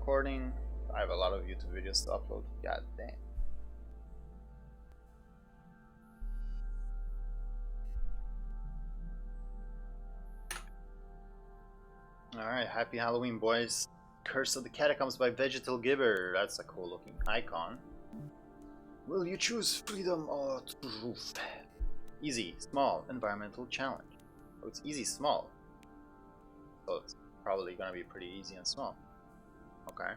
recording. I have a lot of YouTube videos to upload. God damn. Alright, happy Halloween, boys. Curse of the Catacombs by Vegetal Gibber. That's a cool looking icon. Will you choose freedom or truth? Easy, small, environmental challenge. Oh, it's easy, small. So it's probably gonna be pretty easy and small. Okay.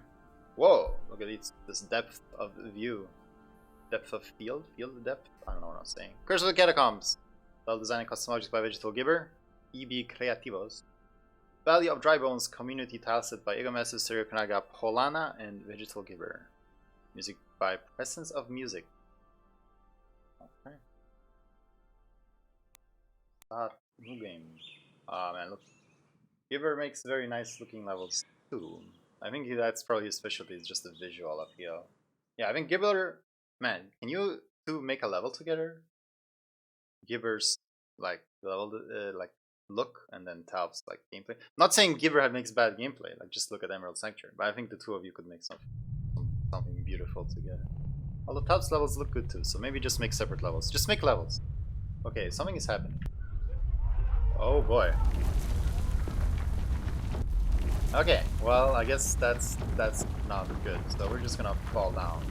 Whoa, look at this depth of view. Depth of field? Field depth? I don't know what I'm saying. Curse of the Catacombs. Well designed and custom objects by Vegetal Gibber. EB Creativos. Valley of Dry Bones community tileset by Egomessive, Stereo Kanaga, Polana, and Vegetal Gibber. Music by Presence of Music. Okay. New game. Oh man, look. Gibber makes very nice looking levels too. I think that's probably his specialty, is just the visual appeal. Yeah, I think Gibber, man, can you two make a level together? Gibber's like level, like look, and then Taub's like gameplay. I'm not saying Gibber makes bad gameplay, like just look at Emerald Sanctuary, but I think the two of you could make something beautiful together. Although Taub's levels look good too, so maybe just make separate levels. Just make levels. Okay, something is happening. Oh boy. Okay, well, I guess that's not good, so we're just gonna fall down.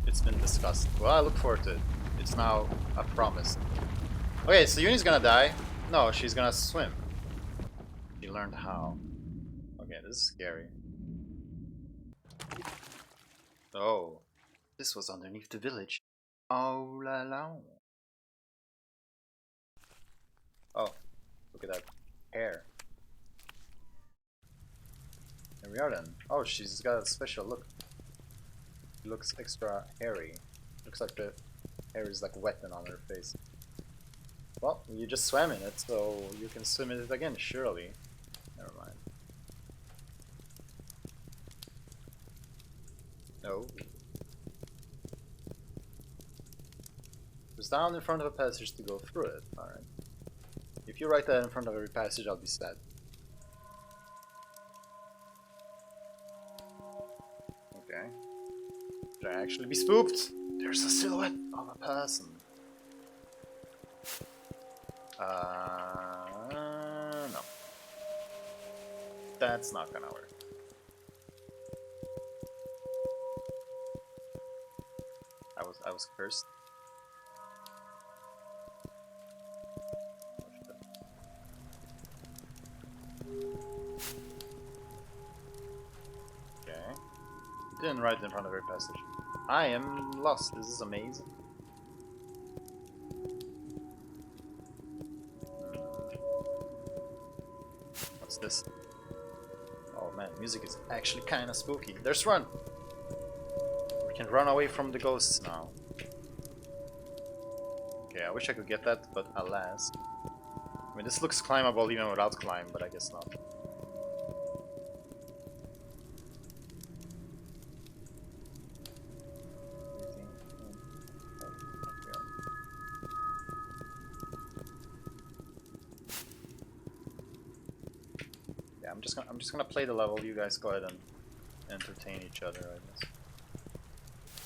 It's been discussed. Well, I look forward to it. It's now a promise. Okay, so Uni's gonna die. No, she's gonna swim. She learned how. Okay, this is scary. Oh, this was underneath the village. Oh la la. Oh, look at that hair. Here we are then. Oh, she's got a special look. It looks extra hairy. Looks like the hair is like wet and on her face. Well, you just swam in it, so you can swim in it again, surely. Never mind. No. There's down in front of a passage to go through it. Alright. If you write that in front of every passage, I'll be sad. Okay. Should I actually be spooked? There's a silhouette of a person. No. That's not gonna work. I was cursed. Okay. Didn't write in front of every passage. I am lost. This is amazing. What's this? Oh man, music is actually kind of spooky. There's run! We can run away from the ghosts now. Okay, I wish I could get that, but alas. I mean, this looks climbable even without climb, but I guess not. I'm just gonna play the level. You guys go ahead and entertain each other, I guess.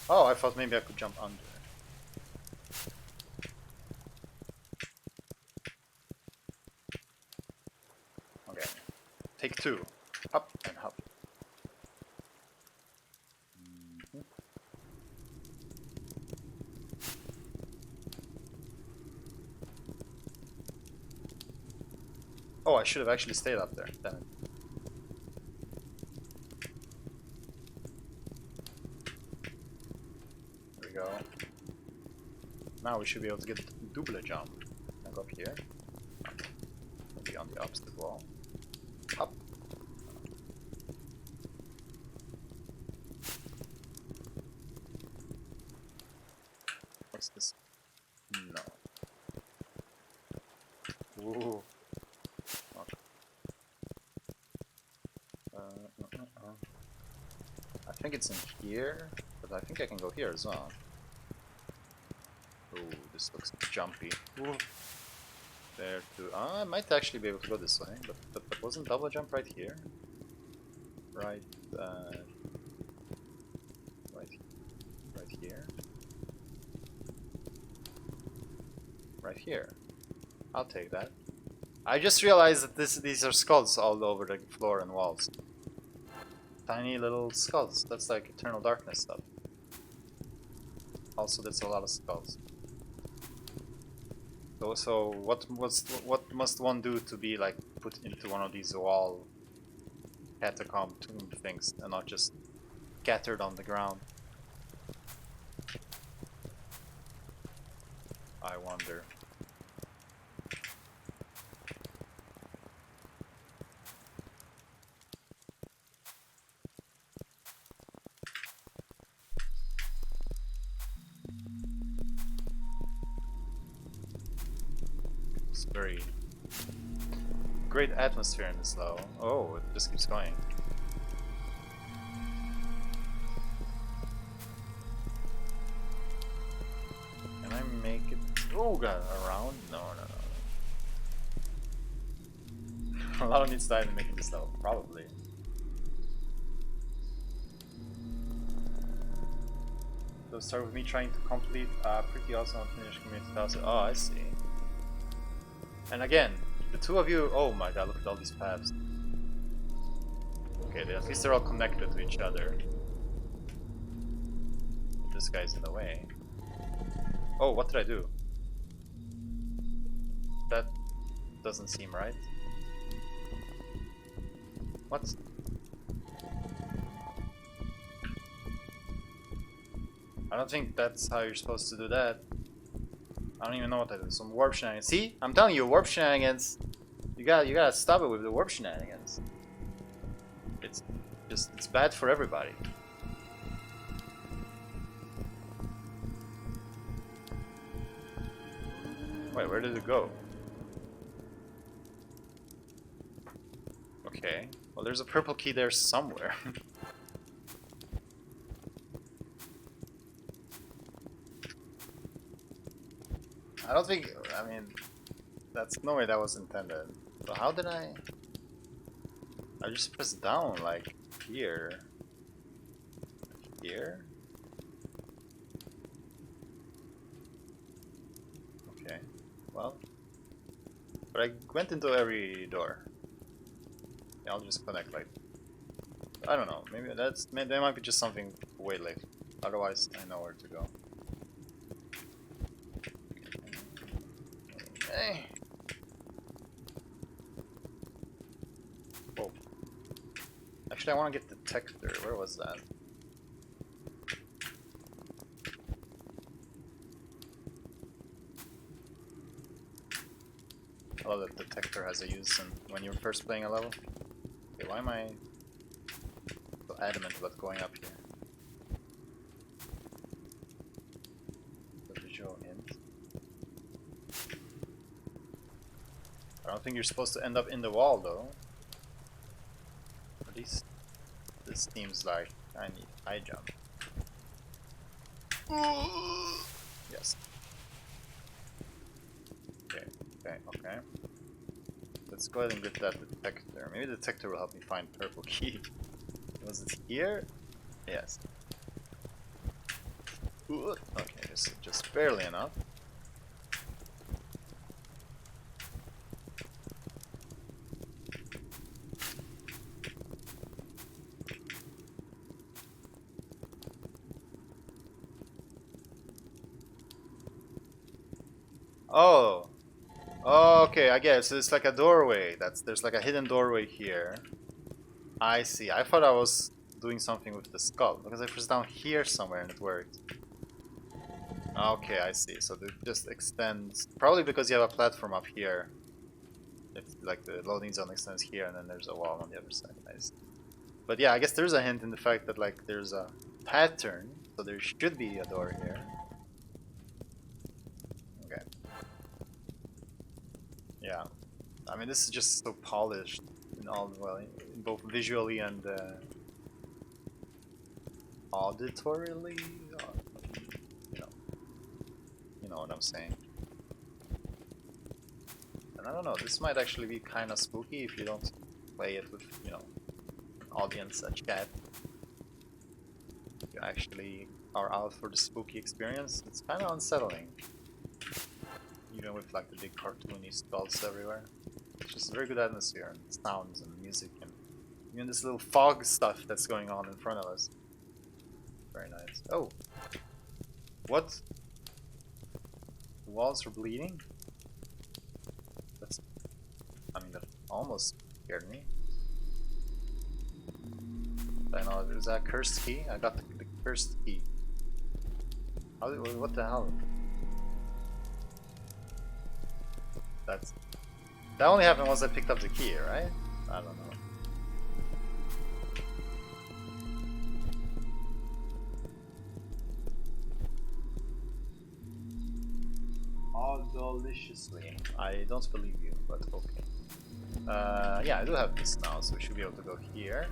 Oh, I thought maybe I could jump under. Okay. Take two. Hop and hop. Oh, I should have actually stayed up there. Damn it. There we go. Now we should be able to get double jump. And go up here. Maybe on the opposite wall. Hop. What's this? No. Ooh. I think it's in here, but I think I can go here as well. Ooh, this looks jumpy. Ooh. There too. I might actually be able to go this way, but wasn't double jump right here? Right right here. I'll take that. I just realized that these are skulls all over the floor and walls. Tiny little skulls. That's like Eternal Darkness stuff. Also, there's a lot of skulls. So what must one do to be like put into one of these wall catacomb tomb things and not just scattered on the ground? I wonder. It's very great atmosphere in this level. Oh, it just keeps going. Can I make it? Oh god, around? No. A lot of needs time in making this level, probably. So start with me trying to complete pretty awesome unfinished community tasks. Oh, I see. And again, the two of you. Oh my god, look at all these paths. Okay, at least they're all connected to each other. This guy's in the way. Oh, what did I do? That doesn't seem right. What? I don't think that's how you're supposed to do that. I don't even know what that is. Some warp shenanigans. See? I'm telling you, warp shenanigans. You gotta stop it with the warp shenanigans. It's bad for everybody. Wait, where did it go? Okay. Well, there's a purple key there somewhere. I don't think, I mean, that's no way that was intended. So how did I just pressed down, like, here. Here? Okay, well. But I went into every door. Yeah, I'll just connect, like, I don't know, maybe that might be just something to wait later. Otherwise, I know where to go. Hey. Oh. Actually, I want to get the detector. Where was that? I love that detector has a use when you're first playing a level. Okay, why am I so adamant about going up here? The visual hint. I don't think you're supposed to end up in the wall though. At least this seems like I need high jump. Yes. Okay. Let's go ahead and get that detector. Maybe the detector will help me find purple key. Was it here? Yes. Okay, just barely enough. Oh. Oh, okay, I guess so it's like a doorway. There's like a hidden doorway here. I see. I thought I was doing something with the skull because I pressed down here somewhere and it worked. Okay, I see. So it just extends. Probably because you have a platform up here. It's like the loading zone extends here and then there's a wall on the other side. Nice. But yeah, I guess there's a hint in the fact that like there's a pattern. So there should be a door here. Okay. Yeah. I mean, this is just so polished in all, well, in both visually and auditorily. You know what I'm saying. And I don't know, this might actually be kind of spooky if you don't play it with, an audience, a chat. If you actually are out for the spooky experience, it's kind of unsettling. Even with like the big cartoony skulls everywhere. It's just a very good atmosphere and sounds and music and even this little fog stuff that's going on in front of us. Very nice. Oh! What? The walls are bleeding? That's... I mean, that almost scared me. I know, is that a cursed key? I got the cursed key. How, what the hell? That's... That only happened once I picked up the key, right? I don't know. Oh, deliciously. I don't believe you, but okay. Yeah, I do have this now, so we should be able to go here.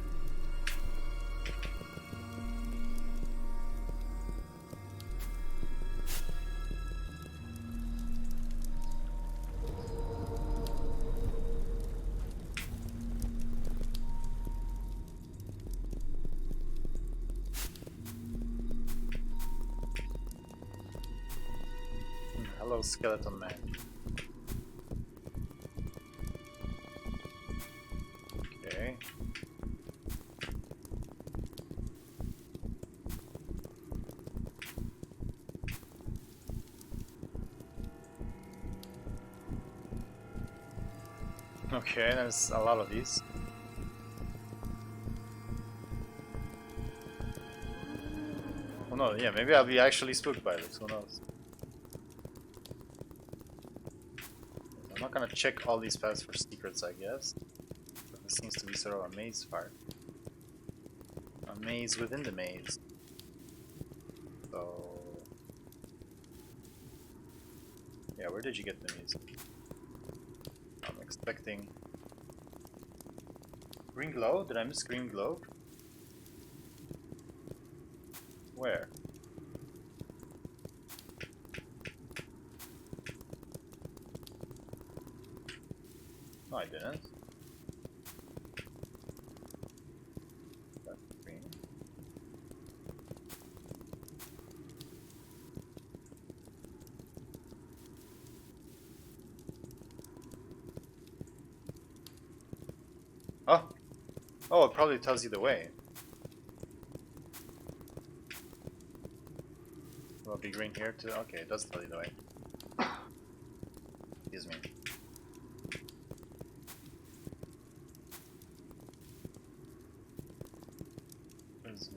Hello, skeleton man. Okay. Okay, there's a lot of these. Oh no, yeah, maybe I'll be actually spooked by this, who knows. I'm not gonna check all these paths for secrets, I guess. But this seems to be sort of a maze part. A maze within the maze. So... yeah, where did you get the music? I'm expecting... Green glow? Did I miss green glow? Where? No, I didn't. That's green. Oh! Oh, it probably tells you the way. Will it be green here too? Okay, it does tell you the way. Excuse me.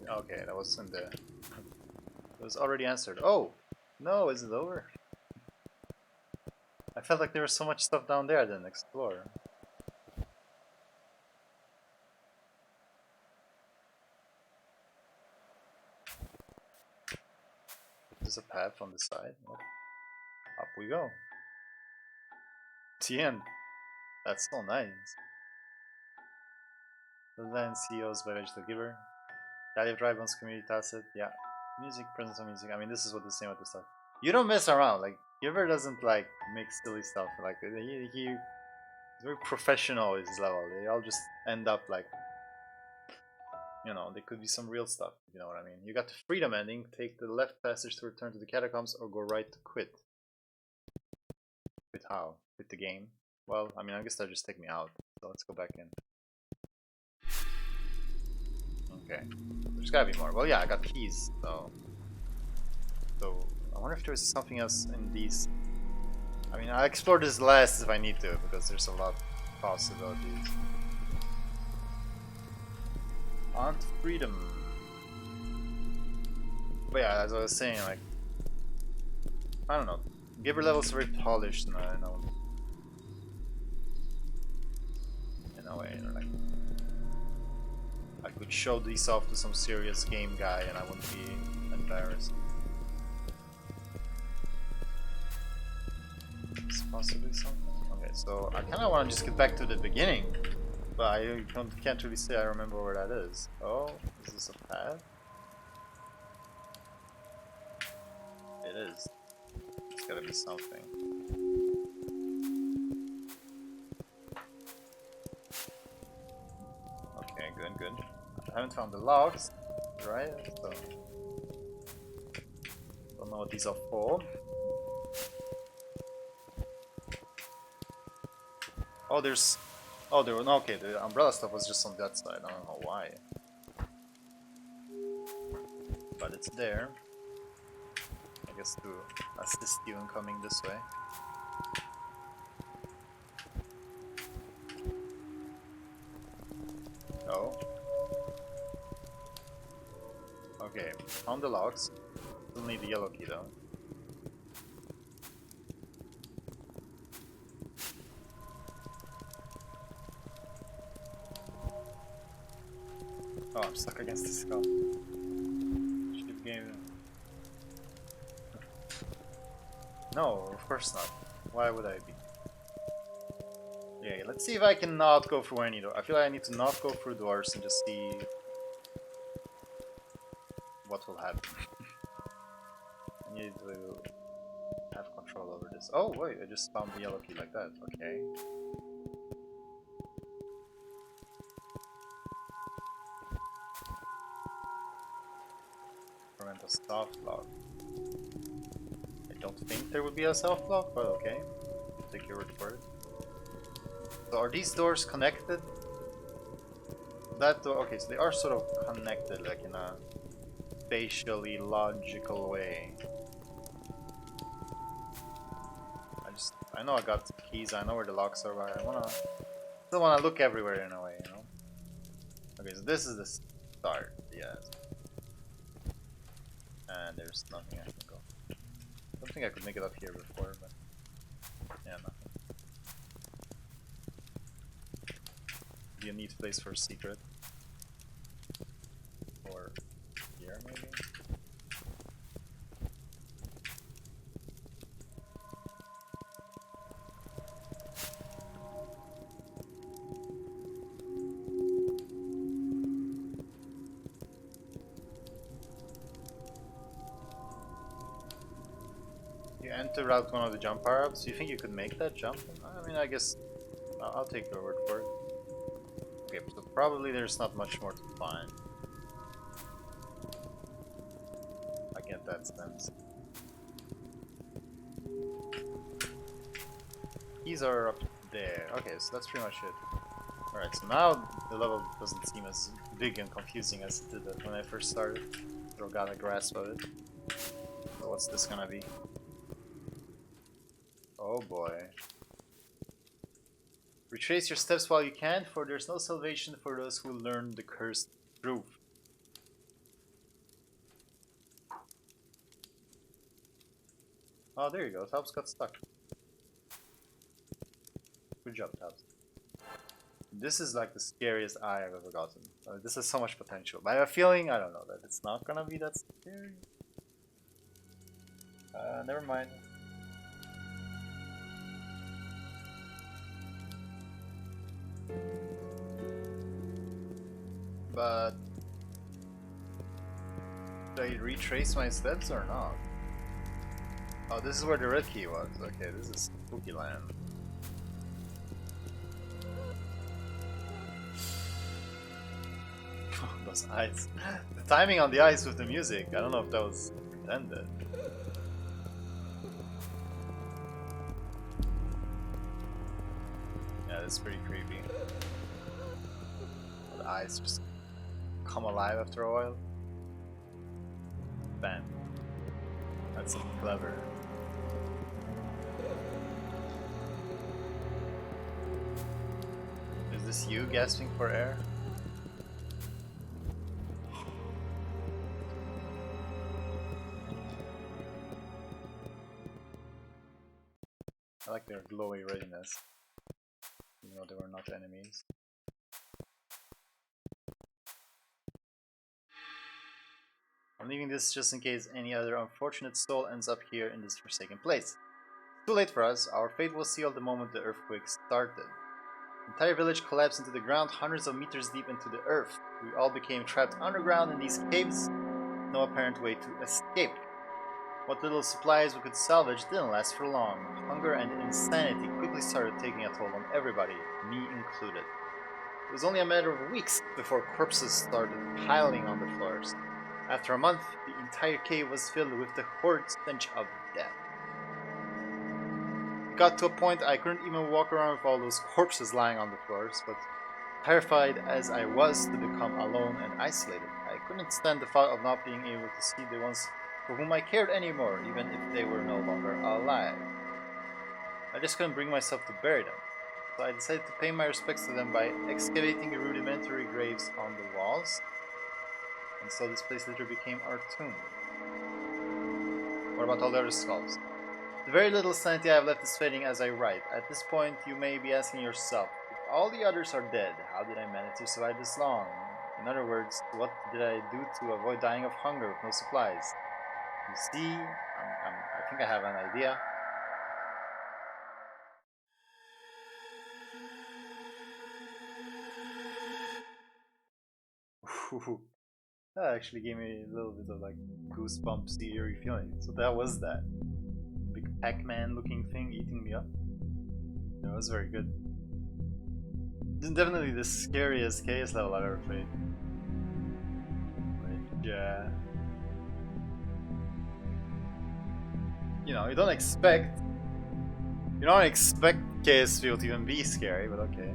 Okay, that was in the... It was already answered. Oh! No, is it over? I felt like there was so much stuff down there I didn't explore. There's a path on the side. Oh. Up we go. The end. That's so nice. The Land CEOs by Vegetal Gibber. Daily of Drybon's community tacit. Yeah. Music, presence of music. I mean, this is what the same with the stuff. You don't mess around. Like, Gibber doesn't, like, make silly stuff. Like, he's very professional at his level. They all just end up, like, you know, there could be some real stuff, if you know what I mean. You got the freedom ending. Take the left passage to return to the Catacombs, or go right to quit. Quit how? Quit the game? Well, I mean, I guess they'll just take me out. So let's go back in. Okay. There's gotta be more. Well, yeah, I got keys, so... So, I wonder if there's something else in these... I mean, I'll explore this last if I need to, because there's a lot of possibilities. On to freedom. But yeah, as I was saying, like... I don't know. Gibber level's very polished, and I know... In a way, like... I could show these off to some serious game guy and I wouldn't be embarrassed. It's possibly something? Okay, so I kinda wanna just get back to the beginning, but I can't really say I remember where that is. Oh, is this a path? It is. It's gotta be something. Okay, good, good. I haven't found the logs, right? So don't know what these are for. Oh, there's... Oh, there was... No, okay, the umbrella stuff was just on that side. I don't know why. But it's there. I guess to assist you in coming this way. Oh. Okay, found the locks. Still need the yellow key though. Oh, I'm stuck against the skull. Ship game. No, of course not. Why would I be? Yeah, let's see if I can not go through any door. I feel like I need to not go through doors and just see what will happen. I need to have control over this. Oh wait, I just found the yellow key like that. Okay. Prevent a soft lock. I don't think there would be a soft lock, but okay. I'll take your word for it. So are these doors connected? That door, okay, so they are sort of connected, like in a spatially logical way. I know I got the keys, I know where the locks are, but I still wanna look everywhere in a way, you know? Okay, so this is the start, yes. And there's nothing I can go. I don't think I could make it up here before, but yeah, nothing. Be a neat place for a secret. Or here, maybe? You enter out one of the jump power-ups. Do you think you could make that jump? I mean, I guess I'll take your word for it. Okay, so probably there's not much more to find. I get that sense. Keys are up there. Okay, so that's pretty much it. Alright, so now the level doesn't seem as big and confusing as it did when I first started. Or got a grasp of it. So what's this gonna be? Oh boy. Retrace your steps while you can, for there's no salvation for those who learn the cursed truth. Oh, there you go. Tubbs got stuck. Good job, Tubbs. This is like the scariest eye I've ever gotten. This has so much potential. But I have a feeling, I don't know, that it's not gonna be that scary. Never mind. But did I retrace my steps or not? Oh, this is where the red key was. Okay, this is spooky land. Those eyes. The timing on the eyes with the music, I don't know if that was intended. Yeah, that's pretty creepy. The eyes just come alive after a while. Bam. That's clever. Is this you gasping for air? I like their glowy readiness, even though they were not enemies. I'm leaving this just in case any other unfortunate soul ends up here in this forsaken place. Too late for us, our fate was sealed the moment the earthquake started. The entire village collapsed into the ground, hundreds of meters deep into the earth. We all became trapped underground in these caves, no apparent way to escape. What little supplies we could salvage didn't last for long. Hunger and insanity quickly started taking a toll on everybody, me included. It was only a matter of weeks before corpses started piling on the floors. After a month, the entire cave was filled with the horrid stench of death. got to a point I couldn't even walk around with all those corpses lying on the floors, but terrified as I was to become alone and isolated, I couldn't stand the thought of not being able to see the ones for whom I cared anymore, even if they were no longer alive. I just couldn't bring myself to bury them, so I decided to pay my respects to them by excavating rudimentary graves on the walls, and so this place later became our tomb. What about all the other skulls? The very little sanity I have left is fading as I write. At this point, you may be asking yourself, if all the others are dead, how did I manage to survive this long? In other words, what did I do to avoid dying of hunger with no supplies? You see, I think I have an idea. That actually gave me a little bit of like goosebumps, eerie feeling. So that was that big Pac-Man looking thing eating me up. That was very good. This is definitely the scariest case level I've ever played. Which, you know, you don't expect KSV to even be scary, but okay.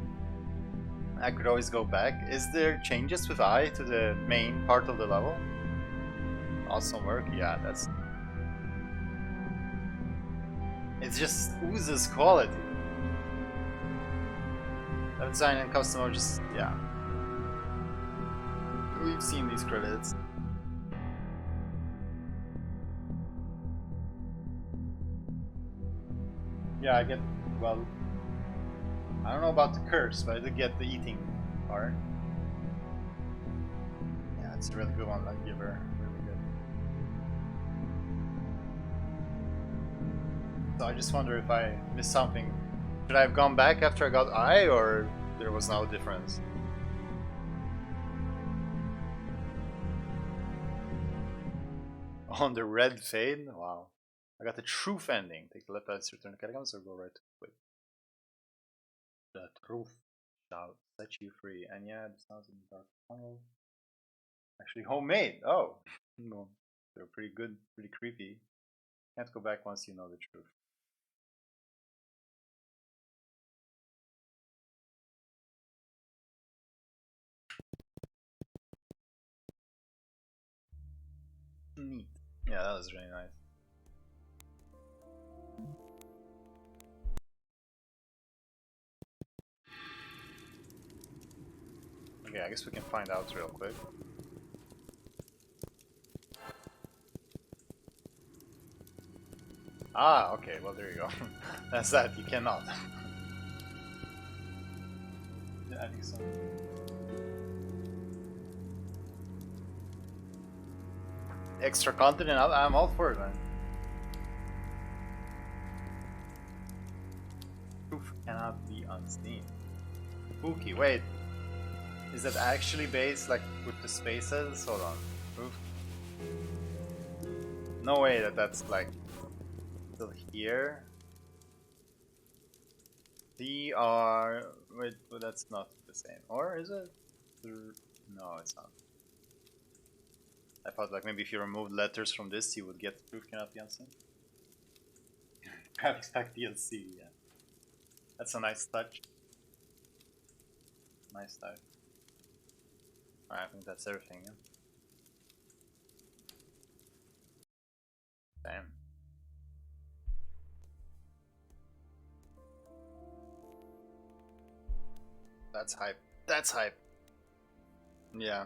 I could always go back. Is there changes with I to the main part of the level? Awesome work, yeah, that's... It just oozes quality. That design and custom are just, yeah. We've seen these credits. Yeah, I get, well, I don't know about the curse, but I did get the eating part. Yeah, it's a really good one, Knytt Gibber. Really good. So I just wonder if I missed something. Should I have gone back after I got I, or there was no difference? On the red fade? Wow. I got the truth ending. Take the left path to return to Catacombs, or go right to quit. The truth shall set you free. And yeah, it sounds in the dark tunnel. Actually homemade. Oh. No. They're pretty good, pretty creepy. Can't go back once you know the truth. Neat. Yeah, that was really nice. Okay, I guess we can find out real quick. Ah, okay, well there you go. That's that, you cannot. Yeah, I think so. Extra content, and I'm all for it, man. Proof cannot be unseen. Spooky, wait. Is that actually based, like, with the spaces? Hold on. Proof? No way that that's, like, still here. DR... Wait, but that's not the same. Or is it? No, it's not. I thought, like, maybe if you removed letters from this, you would get proof cannot be unseen. Graphics pack DLC, yeah. That's a nice touch. Nice touch. Alright, I think that's everything, yeah. Damn. That's hype. That's hype. Yeah.